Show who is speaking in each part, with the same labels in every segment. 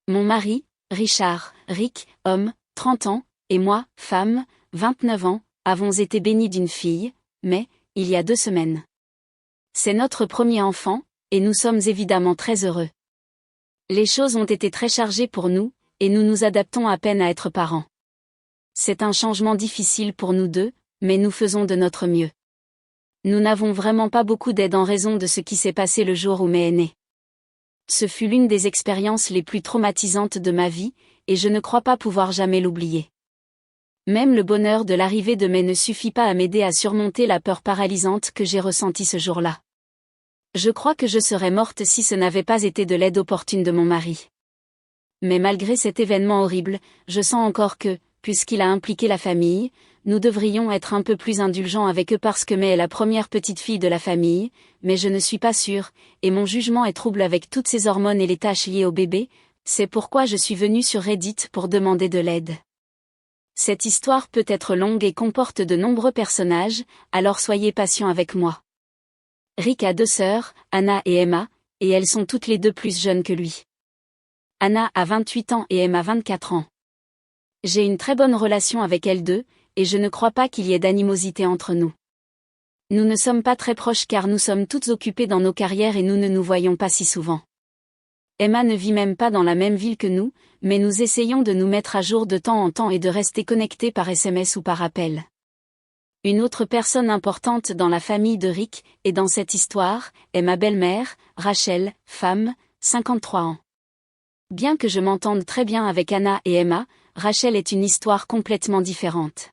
Speaker 1: Mon mari, Richard, Rick, homme, 30 ans, et moi, femme, 29 ans, avons été bénis d'une fille, mais, il y a 2 semaines. C'est notre premier enfant, et nous sommes évidemment très heureux. Les choses ont été très chargées pour nous, et nous nous adaptons à peine à être parents. C'est un changement difficile pour nous deux, mais nous faisons de notre mieux. Nous n'avons vraiment pas beaucoup d'aide en raison de ce qui s'est passé le jour où May est née. Ce fut l'une des expériences les plus traumatisantes de ma vie, et je ne crois pas pouvoir jamais l'oublier. Même le bonheur de l'arrivée de May ne suffit pas à m'aider à surmonter la peur paralysante que j'ai ressentie ce jour-là. Je crois que je serais morte si ce n'avait pas été de l'aide opportune de mon mari. Mais malgré cet événement horrible, je sens encore que, puisqu'il a impliqué la famille, nous devrions être un peu plus indulgents avec eux parce que May est la première petite fille de la famille, mais je ne suis pas sûre, et mon jugement est trouble avec toutes ces hormones et les tâches liées au bébé, c'est pourquoi je suis venue sur Reddit pour demander de l'aide. Cette histoire peut être longue et comporte de nombreux personnages, alors soyez patients avec moi. Rick a 2 sœurs, Anna et Emma, et elles sont toutes les deux plus jeunes que lui. Anna a 28 ans et Emma 24 ans. J'ai une très bonne relation avec elles deux, et je ne crois pas qu'il y ait d'animosité entre nous. Nous ne sommes pas très proches car nous sommes toutes occupées dans nos carrières et nous ne nous voyons pas si souvent. Emma ne vit même pas dans la même ville que nous, mais nous essayons de nous mettre à jour de temps en temps et de rester connectés par SMS ou par appel. Une autre personne importante dans la famille de Rick, et dans cette histoire, est ma belle-mère, Rachel, femme, 53 ans. Bien que je m'entende très bien avec Anna et Emma, Rachel est une histoire complètement différente.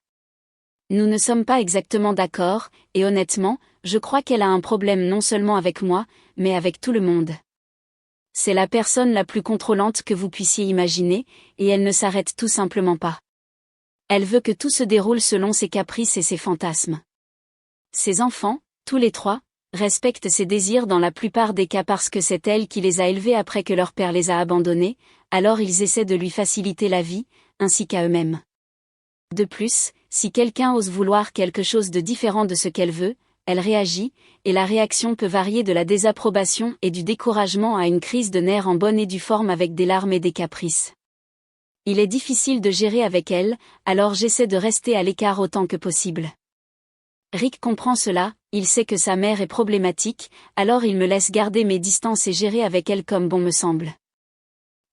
Speaker 1: Nous ne sommes pas exactement d'accord, et honnêtement, je crois qu'elle a un problème non seulement avec moi, mais avec tout le monde. C'est la personne la plus contrôlante que vous puissiez imaginer, et elle ne s'arrête tout simplement pas. Elle veut que tout se déroule selon ses caprices et ses fantasmes. Ses enfants, tous les 3, respectent ses désirs dans la plupart des cas parce que c'est elle qui les a élevés après que leur père les a abandonnés, alors ils essaient de lui faciliter la vie, ainsi qu'à eux-mêmes. De plus, si quelqu'un ose vouloir quelque chose de différent de ce qu'elle veut, elle réagit, et la réaction peut varier de la désapprobation et du découragement à une crise de nerfs en bonne et due forme avec des larmes et des caprices. Il est difficile de gérer avec elle, alors j'essaie de rester à l'écart autant que possible. Rick comprend cela, il sait que sa mère est problématique, alors il me laisse garder mes distances et gérer avec elle comme bon me semble.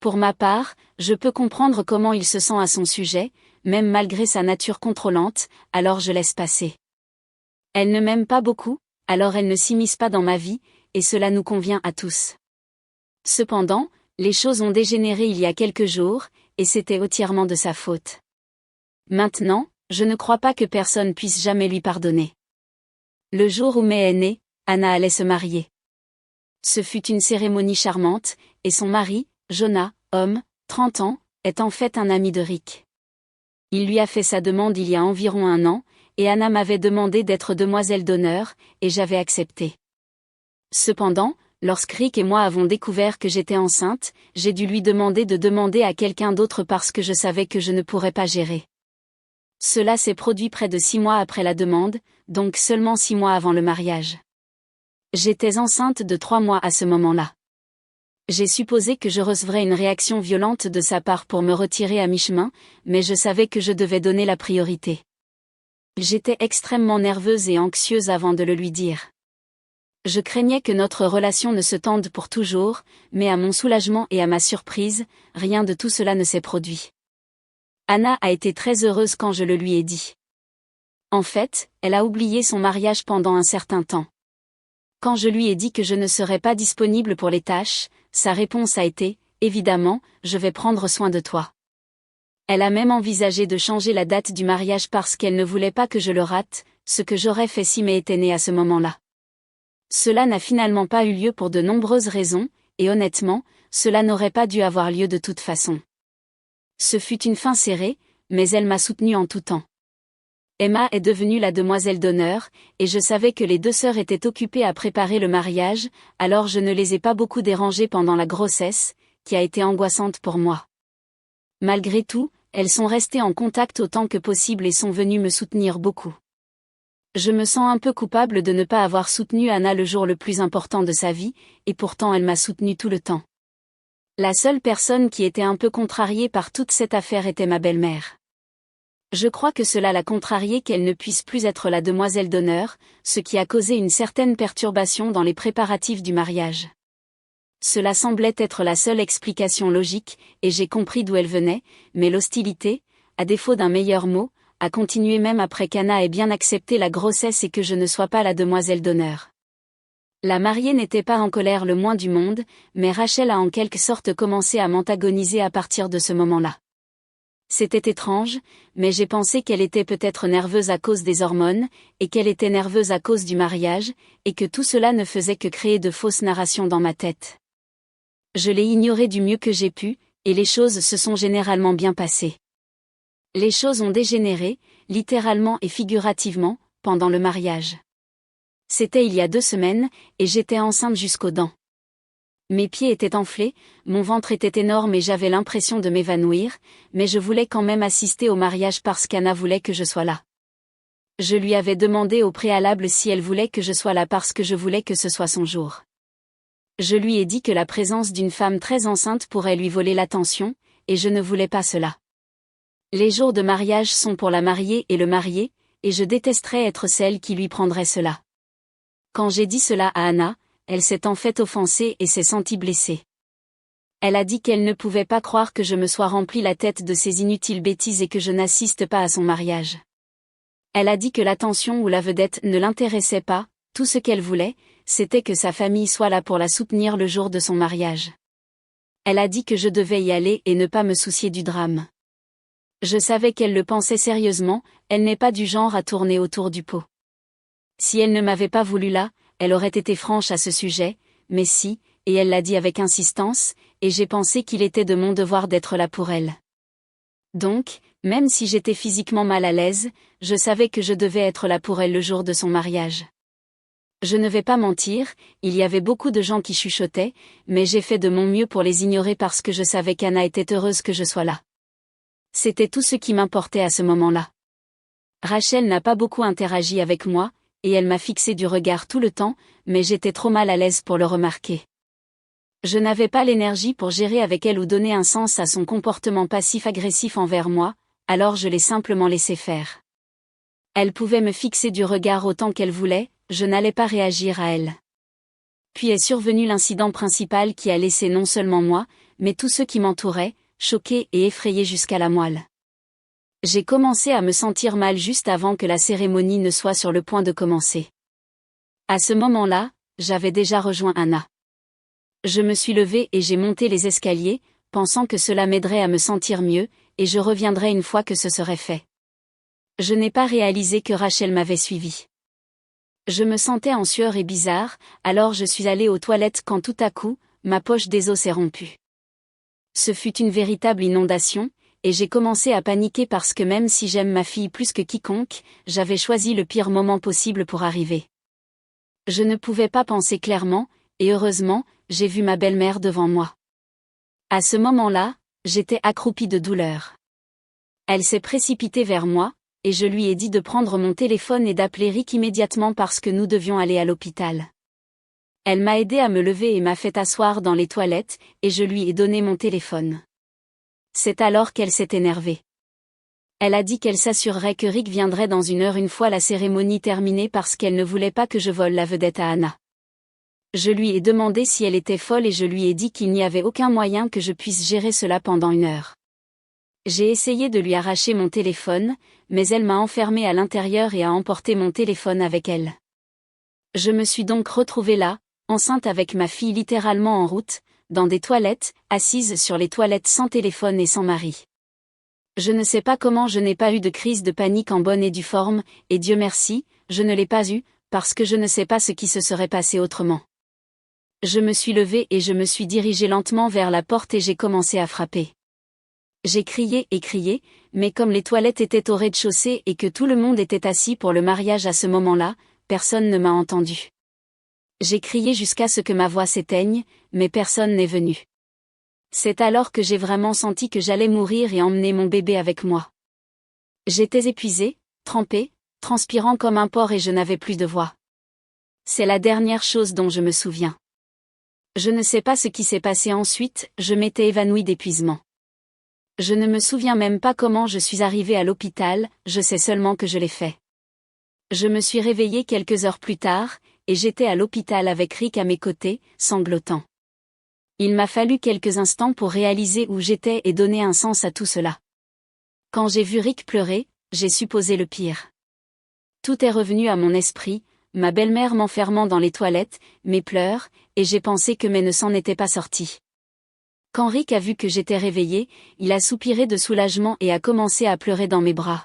Speaker 1: Pour ma part, je peux comprendre comment il se sent à son sujet, même malgré sa nature contrôlante, alors je laisse passer. Elle ne m'aime pas beaucoup, alors elle ne s'immisce pas dans ma vie, et cela nous convient à tous. Cependant, les choses ont dégénéré il y a quelques jours, et c'était entièrement de sa faute. Maintenant, je ne crois pas que personne puisse jamais lui pardonner. Le jour où May est née, Anna allait se marier. Ce fut une cérémonie charmante, et son mari, Jonah, homme, 30 ans, est en fait un ami de Rick. Il lui a fait sa demande il y a environ 1 an, et Anna m'avait demandé d'être demoiselle d'honneur, et j'avais accepté. Cependant, lorsque Rick et moi avons découvert que j'étais enceinte, j'ai dû lui demander de demander à quelqu'un d'autre parce que je savais que je ne pourrais pas gérer. Cela s'est produit près de 6 mois après la demande, donc seulement 6 mois avant le mariage. J'étais enceinte de 3 mois à ce moment-là. J'ai supposé que je recevrais une réaction violente de sa part pour me retirer à mi-chemin, mais je savais que je devais donner la priorité. J'étais extrêmement nerveuse et anxieuse avant de le lui dire. Je craignais que notre relation ne se tende pour toujours, mais à mon soulagement et à ma surprise, rien de tout cela ne s'est produit. Anna a été très heureuse quand je le lui ai dit. En fait, elle a oublié son mariage pendant un certain temps. Quand je lui ai dit que je ne serais pas disponible pour les tâches, sa réponse a été « Évidemment, je vais prendre soin de toi ». Elle a même envisagé de changer la date du mariage parce qu'elle ne voulait pas que je le rate, ce que j'aurais fait si May était née à ce moment-là. Cela n'a finalement pas eu lieu pour de nombreuses raisons, et honnêtement, cela n'aurait pas dû avoir lieu de toute façon. Ce fut une fin serrée, mais elle m'a soutenue en tout temps. Emma est devenue la demoiselle d'honneur, et je savais que les 2 sœurs étaient occupées à préparer le mariage, alors je ne les ai pas beaucoup dérangées pendant la grossesse, qui a été angoissante pour moi. Malgré tout, elles sont restées en contact autant que possible et sont venues me soutenir beaucoup. Je me sens un peu coupable de ne pas avoir soutenu Anna le jour le plus important de sa vie, et pourtant elle m'a soutenue tout le temps. La seule personne qui était un peu contrariée par toute cette affaire était ma belle-mère. Je crois que cela l'a contrariée qu'elle ne puisse plus être la demoiselle d'honneur, ce qui a causé une certaine perturbation dans les préparatifs du mariage. Cela semblait être la seule explication logique, et j'ai compris d'où elle venait, mais l'hostilité, à défaut d'un meilleur mot, a continué même après qu'Anna ait bien accepté la grossesse et que je ne sois pas la demoiselle d'honneur. La mariée n'était pas en colère le moins du monde, mais Rachel a en quelque sorte commencé à m'antagoniser à partir de ce moment-là. C'était étrange, mais j'ai pensé qu'elle était peut-être nerveuse à cause des hormones, et qu'elle était nerveuse à cause du mariage, et que tout cela ne faisait que créer de fausses narrations dans ma tête. Je l'ai ignoré du mieux que j'ai pu, et les choses se sont généralement bien passées. Les choses ont dégénéré, littéralement et figurativement, pendant le mariage. C'était il y a 2 semaines, et j'étais enceinte jusqu'aux dents. Mes pieds étaient enflés, mon ventre était énorme et j'avais l'impression de m'évanouir, mais je voulais quand même assister au mariage parce qu'Anna voulait que je sois là. Je lui avais demandé au préalable si elle voulait que je sois là parce que je voulais que ce soit son jour. Je lui ai dit que la présence d'une femme très enceinte pourrait lui voler l'attention, et je ne voulais pas cela. Les jours de mariage sont pour la mariée et le marié, et je détesterais être celle qui lui prendrait cela. Quand j'ai dit cela à Anna, elle s'est en fait offensée et s'est sentie blessée. Elle a dit qu'elle ne pouvait pas croire que je me sois rempli la tête de ces inutiles bêtises et que je n'assiste pas à son mariage. Elle a dit que l'attention ou la vedette ne l'intéressait pas, tout ce qu'elle voulait, c'était que sa famille soit là pour la soutenir le jour de son mariage. Elle a dit que je devais y aller et ne pas me soucier du drame. Je savais qu'elle le pensait sérieusement, elle n'est pas du genre à tourner autour du pot. Si elle ne m'avait pas voulu là, elle aurait été franche à ce sujet, mais si, et elle l'a dit avec insistance, et j'ai pensé qu'il était de mon devoir d'être là pour elle. Donc, même si j'étais physiquement mal à l'aise, je savais que je devais être là pour elle le jour de son mariage. Je ne vais pas mentir, il y avait beaucoup de gens qui chuchotaient, mais j'ai fait de mon mieux pour les ignorer parce que je savais qu'Anna était heureuse que je sois là. C'était tout ce qui m'importait à ce moment-là. Rachel n'a pas beaucoup interagi avec moi, et elle m'a fixé du regard tout le temps, mais j'étais trop mal à l'aise pour le remarquer. Je n'avais pas l'énergie pour gérer avec elle ou donner un sens à son comportement passif-agressif envers moi, alors je l'ai simplement laissé faire. Elle pouvait me fixer du regard autant qu'elle voulait, je n'allais pas réagir à elle. Puis est survenu l'incident principal qui a laissé non seulement moi, mais tous ceux qui m'entouraient, choqués et effrayés jusqu'à la moelle. J'ai commencé à me sentir mal juste avant que la cérémonie ne soit sur le point de commencer. À ce moment-là, j'avais déjà rejoint Anna. Je me suis levée et j'ai monté les escaliers, pensant que cela m'aiderait à me sentir mieux, et je reviendrai une fois que ce serait fait. Je n'ai pas réalisé que Rachel m'avait suivi. Je me sentais en sueur et bizarre, alors je suis allée aux toilettes quand tout à coup, ma poche des os s'est rompue. Ce fut une véritable inondation, et j'ai commencé à paniquer parce que même si j'aime ma fille plus que quiconque, j'avais choisi le pire moment possible pour arriver. Je ne pouvais pas penser clairement, et heureusement, j'ai vu ma belle-mère devant moi. À ce moment-là, j'étais accroupie de douleur. Elle s'est précipitée vers moi, et je lui ai dit de prendre mon téléphone et d'appeler Rick immédiatement parce que nous devions aller à l'hôpital. Elle m'a aidé à me lever et m'a fait asseoir dans les toilettes, et je lui ai donné mon téléphone. C'est alors qu'elle s'est énervée. Elle a dit qu'elle s'assurerait que Rick viendrait dans 1 heure une fois la cérémonie terminée parce qu'elle ne voulait pas que je vole la vedette à Anna. Je lui ai demandé si elle était folle et je lui ai dit qu'il n'y avait aucun moyen que je puisse gérer cela pendant 1 heure. J'ai essayé de lui arracher mon téléphone, mais elle m'a enfermée à l'intérieur et a emporté mon téléphone avec elle. Je me suis donc retrouvée là, enceinte avec ma fille littéralement en route, dans des toilettes, assise sur les toilettes sans téléphone et sans mari. Je ne sais pas comment je n'ai pas eu de crise de panique en bonne et due forme, et Dieu merci, je ne l'ai pas eu, parce que je ne sais pas ce qui se serait passé autrement. Je me suis levée et je me suis dirigée lentement vers la porte et j'ai commencé à frapper. J'ai crié et crié, mais comme les toilettes étaient au rez-de-chaussée et que tout le monde était assis pour le mariage à ce moment-là, personne ne m'a entendu. J'ai crié jusqu'à ce que ma voix s'éteigne, mais personne n'est venu. C'est alors que j'ai vraiment senti que j'allais mourir et emmener mon bébé avec moi. J'étais épuisée, trempée, transpirant comme un porc et je n'avais plus de voix. C'est la dernière chose dont je me souviens. Je ne sais pas ce qui s'est passé ensuite, je m'étais évanouie d'épuisement. Je ne me souviens même pas comment je suis arrivée à l'hôpital, je sais seulement que je l'ai fait. Je me suis réveillée quelques heures plus tard, et j'étais à l'hôpital avec Rick à mes côtés, sanglotant. Il m'a fallu quelques instants pour réaliser où j'étais et donner un sens à tout cela. Quand j'ai vu Rick pleurer, j'ai supposé le pire. Tout est revenu à mon esprit, ma belle-mère m'enfermant dans les toilettes, mes pleurs, et j'ai pensé que mais ne s'en était pas sorti. Quand Rick a vu que j'étais réveillée, il a soupiré de soulagement et a commencé à pleurer dans mes bras.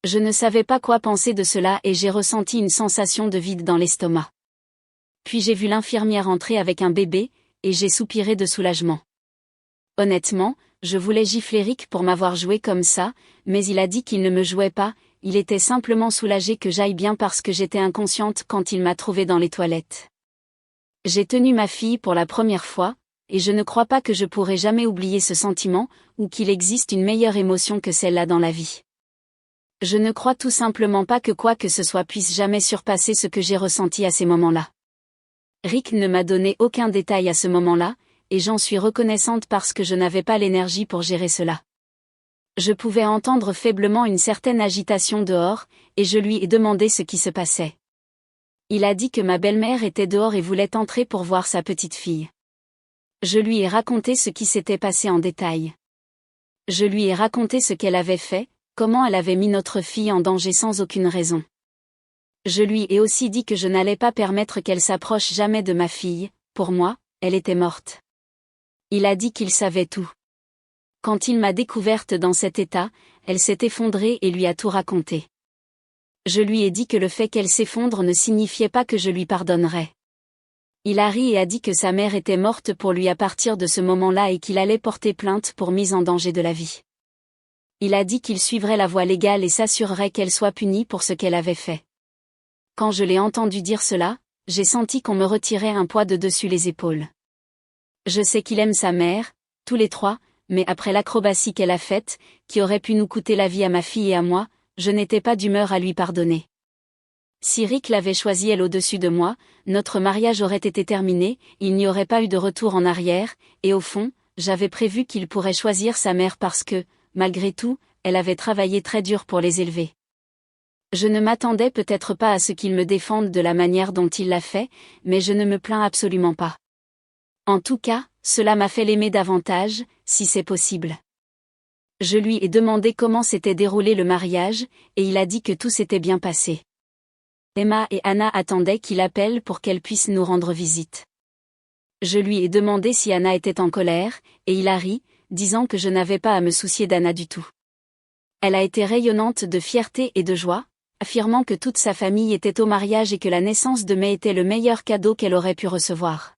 Speaker 1: Je ne savais pas quoi penser de cela et j'ai ressenti une sensation de vide dans l'estomac. Puis j'ai vu l'infirmière entrer avec un bébé, et j'ai soupiré de soulagement. Honnêtement, je voulais gifler Rick pour m'avoir joué comme ça, mais il a dit qu'il ne me jouait pas, il était simplement soulagé que j'aille bien parce que j'étais inconsciente quand il m'a trouvée dans les toilettes. J'ai tenu ma fille pour la première fois, et je ne crois pas que je pourrai jamais oublier ce sentiment, ou qu'il existe une meilleure émotion que celle-là dans la vie. Je ne crois tout simplement pas que quoi que ce soit puisse jamais surpasser ce que j'ai ressenti à ces moments-là. Rick ne m'a donné aucun détail à ce moment-là, et j'en suis reconnaissante parce que je n'avais pas l'énergie pour gérer cela. Je pouvais entendre faiblement une certaine agitation dehors, et je lui ai demandé ce qui se passait. Il a dit que ma belle-mère était dehors et voulait entrer pour voir sa petite fille. Je lui ai raconté ce qui s'était passé en détail. Je lui ai raconté ce qu'elle avait fait, comment elle avait mis notre fille en danger sans aucune raison. Je lui ai aussi dit que je n'allais pas permettre qu'elle s'approche jamais de ma fille, pour moi, elle était morte. Il a dit qu'il savait tout. Quand il m'a découverte dans cet état, elle s'est effondrée et lui a tout raconté. Je lui ai dit que le fait qu'elle s'effondre ne signifiait pas que je lui pardonnerais. Il a ri et a dit que sa mère était morte pour lui à partir de ce moment-là et qu'il allait porter plainte pour mise en danger de la vie. Il a dit qu'il suivrait la voie légale et s'assurerait qu'elle soit punie pour ce qu'elle avait fait. Quand je l'ai entendu dire cela, j'ai senti qu'on me retirait un poids de dessus les épaules. Je sais qu'il aime sa mère, tous les trois, mais après l'acrobatie qu'elle a faite, qui aurait pu nous coûter la vie à ma fille et à moi, je n'étais pas d'humeur à lui pardonner. Si Rick l'avait choisie elle au-dessus de moi, notre mariage aurait été terminé, il n'y aurait pas eu de retour en arrière, et au fond, j'avais prévu qu'il pourrait choisir sa mère parce que, malgré tout, elle avait travaillé très dur pour les élever. Je ne m'attendais peut-être pas à ce qu'il me défende de la manière dont il l'a fait, mais je ne me plains absolument pas. En tout cas, cela m'a fait l'aimer davantage, si c'est possible. Je lui ai demandé comment s'était déroulé le mariage, et il a dit que tout s'était bien passé. Emma et Anna attendaient qu'il appelle pour qu'elle puisse nous rendre visite. Je lui ai demandé si Anna était en colère, et il a ri, disant que je n'avais pas à me soucier d'Anna du tout. Elle a été rayonnante de fierté et de joie, affirmant que toute sa famille était au mariage et que la naissance de May était le meilleur cadeau qu'elle aurait pu recevoir.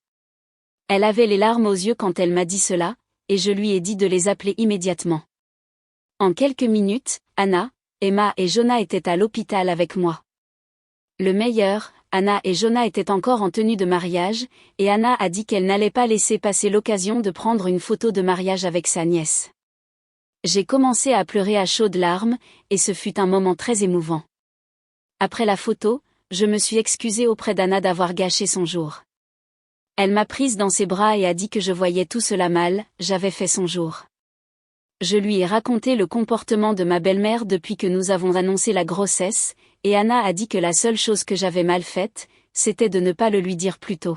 Speaker 1: Elle avait les larmes aux yeux quand elle m'a dit cela, et je lui ai dit de les appeler immédiatement. En quelques minutes, Anna, Emma et Jonah étaient à l'hôpital avec moi. Le meilleur, Anna et Jonah étaient encore en tenue de mariage, et Anna a dit qu'elle n'allait pas laisser passer l'occasion de prendre une photo de mariage avec sa nièce. J'ai commencé à pleurer à chaudes larmes, et ce fut un moment très émouvant. Après la photo, je me suis excusée auprès d'Anna d'avoir gâché son jour. Elle m'a prise dans ses bras et a dit que je voyais tout cela mal, j'avais fait son jour. Je lui ai raconté le comportement de ma belle-mère depuis que nous avons annoncé la grossesse, et Anna a dit que la seule chose que j'avais mal faite, c'était de ne pas le lui dire plus tôt.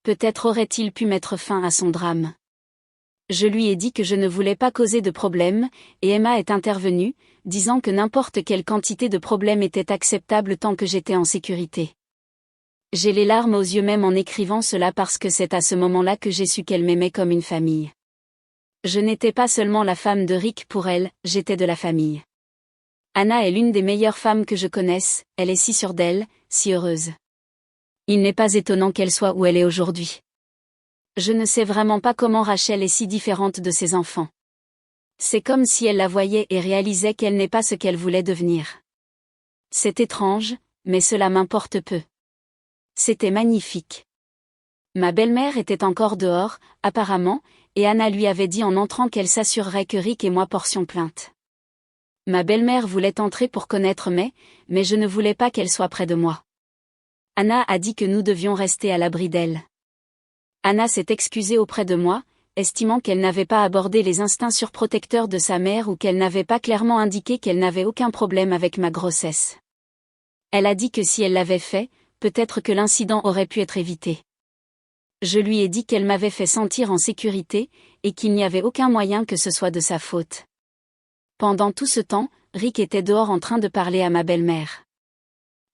Speaker 1: Peut-être aurait-il pu mettre fin à son drame. Je lui ai dit que je ne voulais pas causer de problème, et Emma est intervenue, disant que n'importe quelle quantité de problème était acceptable tant que j'étais en sécurité. J'ai les larmes aux yeux même en écrivant cela parce que c'est à ce moment-là que j'ai su qu'elle m'aimait comme une famille. Je n'étais pas seulement la femme de Rick pour elle, j'étais de la famille. Anna est l'une des meilleures femmes que je connaisse, elle est si sûre d'elle, si heureuse. Il n'est pas étonnant qu'elle soit où elle est aujourd'hui. Je ne sais vraiment pas comment Rachel est si différente de ses enfants. C'est comme si elle la voyait et réalisait qu'elle n'est pas ce qu'elle voulait devenir. C'est étrange, mais cela m'importe peu. C'était magnifique. Ma belle-mère était encore dehors, apparemment, et Anna lui avait dit en entrant qu'elle s'assurerait que Rick et moi portions plainte. Ma belle-mère voulait entrer pour connaître May, mais je ne voulais pas qu'elle soit près de moi. Anna a dit que nous devions rester à l'abri d'elle. Anna s'est excusée auprès de moi, estimant qu'elle n'avait pas abordé les instincts surprotecteurs de sa mère ou qu'elle n'avait pas clairement indiqué qu'elle n'avait aucun problème avec ma grossesse. Elle a dit que si elle l'avait fait, peut-être que l'incident aurait pu être évité. Je lui ai dit qu'elle m'avait fait sentir en sécurité, et qu'il n'y avait aucun moyen que ce soit de sa faute. Pendant tout ce temps, Rick était dehors en train de parler à ma belle-mère.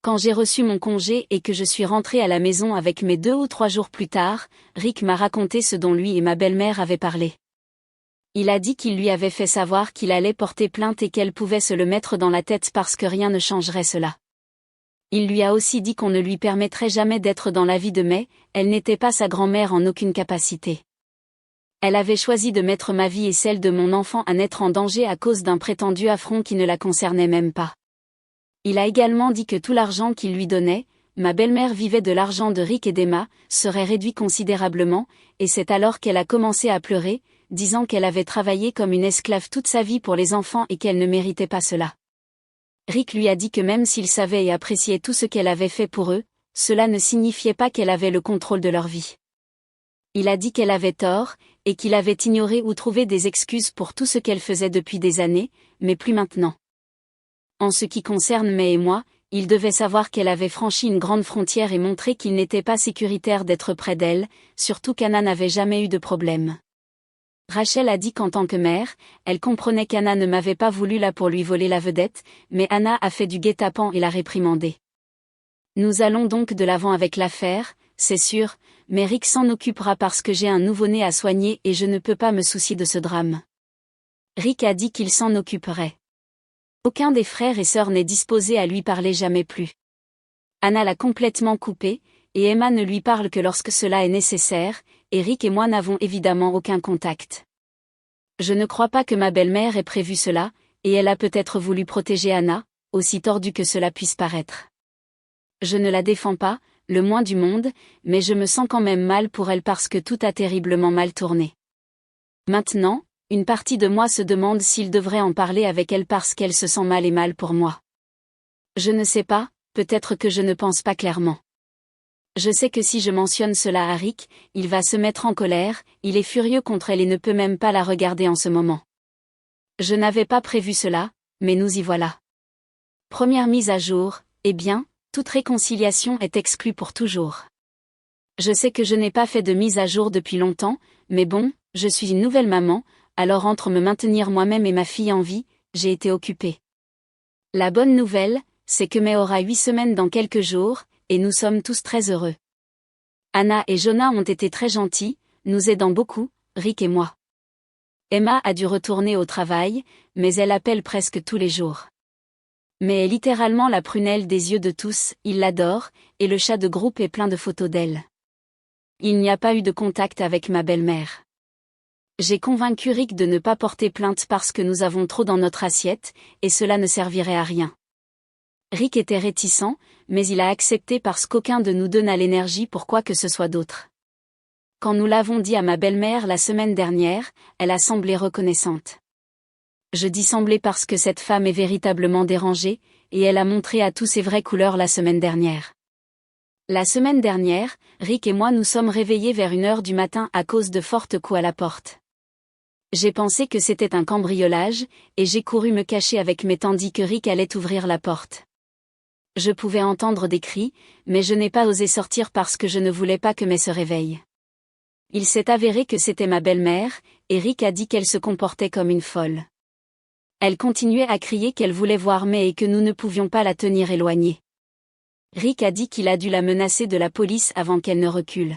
Speaker 1: Quand j'ai reçu mon congé et que je suis rentrée à la maison avec mes 2 ou 3 jours plus tard, Rick m'a raconté ce dont lui et ma belle-mère avaient parlé. Il a dit qu'il lui avait fait savoir qu'il allait porter plainte et qu'elle pouvait se le mettre dans la tête parce que rien ne changerait cela. Il lui a aussi dit qu'on ne lui permettrait jamais d'être dans la vie de May, elle n'était pas sa grand-mère en aucune capacité. Elle avait choisi de mettre ma vie et celle de mon enfant à naître en danger à cause d'un prétendu affront qui ne la concernait même pas. Il a également dit que tout l'argent qu'il lui donnait, ma belle-mère vivait de l'argent de Rick et d'Emma, serait réduit considérablement, et c'est alors qu'elle a commencé à pleurer, disant qu'elle avait travaillé comme une esclave toute sa vie pour les enfants et qu'elle ne méritait pas cela. Rick lui a dit que même s'il savait et appréciait tout ce qu'elle avait fait pour eux, cela ne signifiait pas qu'elle avait le contrôle de leur vie. Il a dit qu'elle avait tort, et qu'il avait ignoré ou trouvé des excuses pour tout ce qu'elle faisait depuis des années, mais plus maintenant. En ce qui concerne May et moi, il devait savoir qu'elle avait franchi une grande frontière et montré qu'il n'était pas sécuritaire d'être près d'elle, surtout qu'Anna n'avait jamais eu de problème. Rachel a dit qu'en tant que mère, elle comprenait qu'Anna ne m'avait pas voulu là pour lui voler la vedette, mais Anna a fait du guet-apens et l'a réprimandée. Nous allons donc de l'avant avec l'affaire, c'est sûr, mais Rick s'en occupera parce que j'ai un nouveau-né à soigner et je ne peux pas me soucier de ce drame. Rick a dit qu'il s'en occuperait. Aucun des frères et sœurs n'est disposé à lui parler jamais plus. Anna l'a complètement coupé, et Emma ne lui parle que lorsque cela est nécessaire, et Rick et moi n'avons évidemment aucun contact. Je ne crois pas que ma belle-mère ait prévu cela, et elle a peut-être voulu protéger Anna, aussi tordu que cela puisse paraître. Je ne la défends pas, le moins du monde, mais je me sens quand même mal pour elle parce que tout a terriblement mal tourné. Maintenant, une partie de moi se demande s'il devrait en parler avec elle parce qu'elle se sent mal et mal pour moi. Je ne sais pas, peut-être que je ne pense pas clairement. Je sais que si je mentionne cela à Rick, il va se mettre en colère, il est furieux contre elle et ne peut même pas la regarder en ce moment. Je n'avais pas prévu cela, mais nous y voilà. Première mise à jour, eh bien, toute réconciliation est exclue pour toujours. Je sais que je n'ai pas fait de mise à jour depuis longtemps, mais bon, je suis une nouvelle maman, alors entre me maintenir moi-même et ma fille en vie, j'ai été occupée. La bonne nouvelle, c'est que May aura 8 semaines dans quelques jours, et nous sommes tous très heureux. Anna et Jonah ont été très gentils, nous aidant beaucoup, Rick et moi. Emma a dû retourner au travail, mais elle appelle presque tous les jours. May est littéralement la prunelle des yeux de tous, ils l'adorent, et le chat de groupe est plein de photos d'elle. Il n'y a pas eu de contact avec ma belle-mère. J'ai convaincu Rick de ne pas porter plainte parce que nous avons trop dans notre assiette, et cela ne servirait à rien. Rick était réticent, mais il a accepté parce qu'aucun de nous deux n'a l'énergie pour quoi que ce soit d'autre. Quand nous l'avons dit à ma belle-mère la semaine dernière, elle a semblé reconnaissante. Je dis semblé parce que cette femme est véritablement dérangée, et elle a montré à tous ses vraies couleurs la semaine dernière. La semaine dernière, Rick et moi nous sommes réveillés vers 1h du matin à cause de fortes coups à la porte. J'ai pensé que c'était un cambriolage, et j'ai couru me cacher avec May tandis que Rick allait ouvrir la porte. Je pouvais entendre des cris, mais je n'ai pas osé sortir parce que je ne voulais pas que May se réveille. Il s'est avéré que c'était ma belle-mère, et Rick a dit qu'elle se comportait comme une folle. Elle continuait à crier qu'elle voulait voir May et que nous ne pouvions pas la tenir éloignée. Rick a dit qu'il a dû la menacer de la police avant qu'elle ne recule.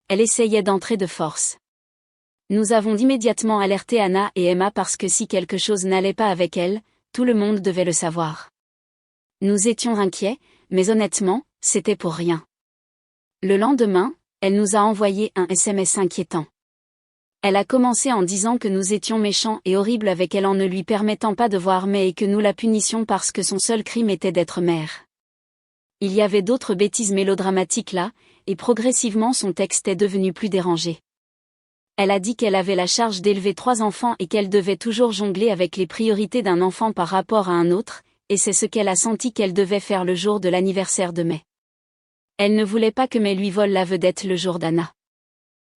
Speaker 1: Elle essayait d'entrer de force. Nous avons immédiatement alerté Anna et Emma parce que si quelque chose n'allait pas avec elle, tout le monde devait le savoir. Nous étions inquiets, mais honnêtement, c'était pour rien. Le lendemain, elle nous a envoyé un SMS inquiétant. Elle a commencé en disant que nous étions méchants et horribles avec elle en ne lui permettant pas de voir May et que nous la punissions parce que son seul crime était d'être mère. Il y avait d'autres bêtises mélodramatiques là, et progressivement son texte est devenu plus dérangé. Elle a dit qu'elle avait la charge d'élever 3 enfants et qu'elle devait toujours jongler avec les priorités d'un enfant par rapport à un autre, et c'est ce qu'elle a senti qu'elle devait faire le jour de l'anniversaire de May. Elle ne voulait pas que May lui vole la vedette le jour d'Anna.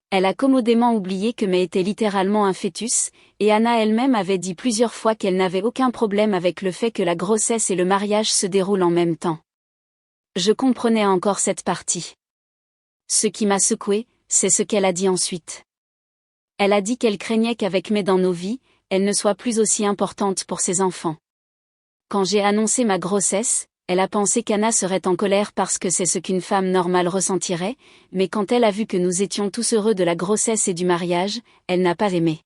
Speaker 1: Elle a commodément oublié que May était littéralement un fœtus, et Anna elle-même avait dit plusieurs fois qu'elle n'avait aucun problème avec le fait que la grossesse et le mariage se déroulent en même temps. Je comprenais encore cette partie. Ce qui m'a secoué, c'est ce qu'elle a dit ensuite. Elle a dit qu'elle craignait qu'avec May dans nos vies, elle ne soit plus aussi importante pour ses enfants. Quand j'ai annoncé ma grossesse, elle a pensé qu'Anna serait en colère parce que c'est ce qu'une femme normale ressentirait, mais quand elle a vu que nous étions tous heureux de la grossesse et du mariage, elle n'a pas aimé.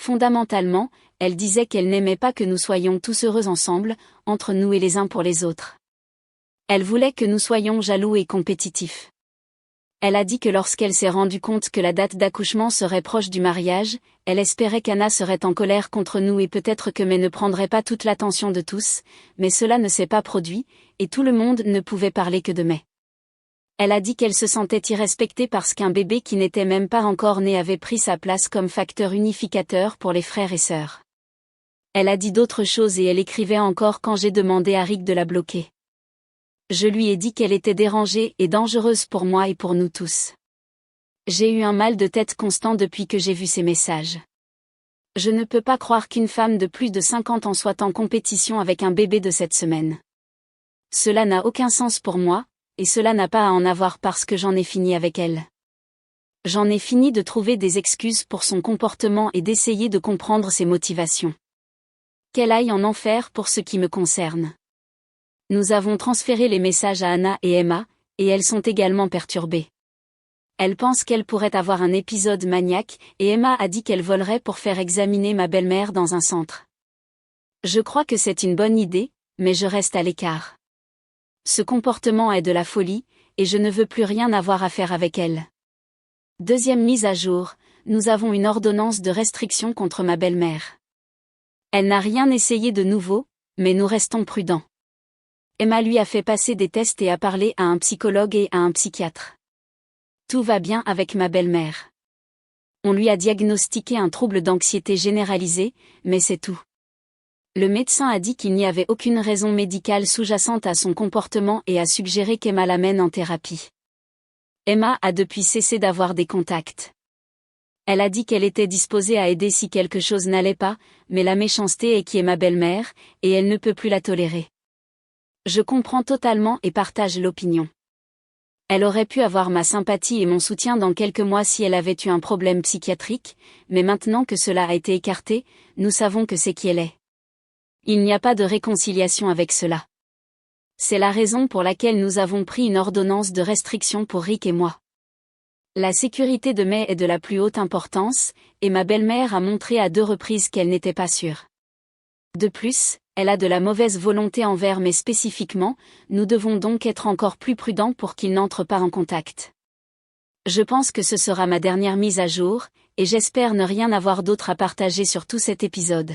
Speaker 1: Fondamentalement, elle disait qu'elle n'aimait pas que nous soyons tous heureux ensemble, entre nous et les uns pour les autres. Elle voulait que nous soyons jaloux et compétitifs. Elle a dit que lorsqu'elle s'est rendue compte que la date d'accouchement serait proche du mariage, elle espérait qu'Anna serait en colère contre nous et peut-être que May ne prendrait pas toute l'attention de tous, mais cela ne s'est pas produit, et tout le monde ne pouvait parler que de May. Elle a dit qu'elle se sentait irrespectée parce qu'un bébé qui n'était même pas encore né avait pris sa place comme facteur unificateur pour les frères et sœurs. Elle a dit d'autres choses et elle écrivait encore quand j'ai demandé à Rick de la bloquer. Je lui ai dit qu'elle était dérangée et dangereuse pour moi et pour nous tous. J'ai eu un mal de tête constant depuis que j'ai vu ces messages. Je ne peux pas croire qu'une femme de plus de 50 ans soit en compétition avec un bébé de 7 semaines. Cela n'a aucun sens pour moi, et cela n'a pas à en avoir parce que j'en ai fini avec elle. J'en ai fini de trouver des excuses pour son comportement et d'essayer de comprendre ses motivations. Qu'elle aille en enfer pour ce qui me concerne. Nous avons transféré les messages à Anna et Emma, et elles sont également perturbées. Elle pense qu'elle pourrait avoir un épisode maniaque, et Emma a dit qu'elle volerait pour faire examiner ma belle-mère dans un centre. Je crois que c'est une bonne idée, mais je reste à l'écart. Ce comportement est de la folie, et je ne veux plus rien avoir à faire avec elle. Deuxième mise à jour, nous avons une ordonnance de restriction contre ma belle-mère. Elle n'a rien essayé de nouveau, mais nous restons prudents. Emma lui a fait passer des tests et a parlé à un psychologue et à un psychiatre. Tout va bien avec ma belle-mère. On lui a diagnostiqué un trouble d'anxiété généralisé, mais c'est tout. Le médecin a dit qu'il n'y avait aucune raison médicale sous-jacente à son comportement et a suggéré qu'Emma l'amène en thérapie. Emma a depuis cessé d'avoir des contacts. Elle a dit qu'elle était disposée à aider si quelque chose n'allait pas, mais la méchanceté est qui est ma belle-mère, et elle ne peut plus la tolérer. Je comprends totalement et partage l'opinion. Elle aurait pu avoir ma sympathie et mon soutien dans quelques mois si elle avait eu un problème psychiatrique, mais maintenant que cela a été écarté, nous savons que c'est qui elle est. Il n'y a pas de réconciliation avec cela. C'est la raison pour laquelle nous avons pris une ordonnance de restriction pour Rick et moi. La sécurité de May est de la plus haute importance, et ma belle-mère a montré à 2 reprises qu'elle n'était pas sûre. De plus, elle a de la mauvaise volonté envers May spécifiquement, nous devons donc être encore plus prudents pour qu'il n'entre pas en contact. Je pense que ce sera ma dernière mise à jour, et j'espère ne rien avoir d'autre à partager sur tout cet épisode.